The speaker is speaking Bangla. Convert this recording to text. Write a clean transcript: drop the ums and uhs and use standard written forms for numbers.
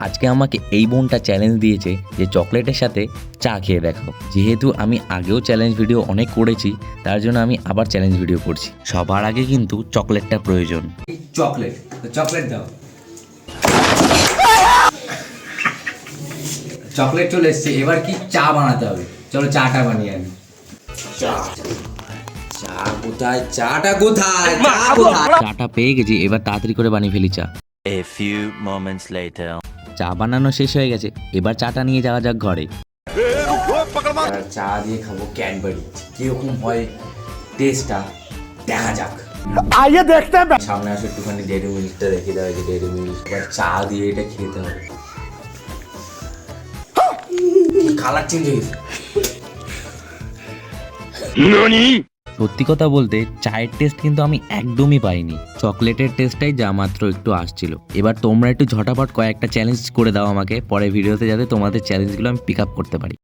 আজকে আমাকে এই বোনটা চ্যালেঞ্জ দিয়েছে যে চকলেটের সাথে চা খেয়ে দেখো। যেহেতু আমি আগেও চ্যালেঞ্জ ভিডিও অনেক করেছি, তার জন্য আমি আবার চ্যালেঞ্জ ভিডিও করছি। সবার আগে কিন্তু চকলেটটা প্রয়োজন। চকলেট চকলেট দাও। চকলেট চলে এসছে, এবার কি চা বানাতে হবে। চলো চাটা বানিয়ে আনি। চা কোথায়? চাটা কোথায়? চাটা পেয়ে গেছি, এবার তাড়াতাড়ি করে বানিয়ে ফেলি চা। A few moments later. চা বানানো শেষ হয়ে গেছে, এবার চাটা নিয়ে যাওয়া যাক ঘরে। আর চা দিয়ে খাবো ক্যাডবেরি। কিরকম হয় টেস্টটা দেখা যাক। সামনে আসে একটুখানি ডেয়ারি মিল্কটা রেখে দেওয়া হয়েছে। ডেয়ারি মিল্ক এবার চা দিয়ে এটা খেতে হবে। কালার চেঞ্জ হয়ে গেছে। সত্যি কথা বলতে চায়ের টেস্ট কিন্তু আমি একদমই পাইনি, চকলেটের টেস্টটাই যা মাত্র একটু আসছিল। এবার তোমরা একটু ঝটাপট কয়েকটা চ্যালেঞ্জ করে দাও আমাকে পরে ভিডিওতে, যাতে তোমাদের চ্যালেঞ্জগুলো আমি পিক আপ করতে পারি।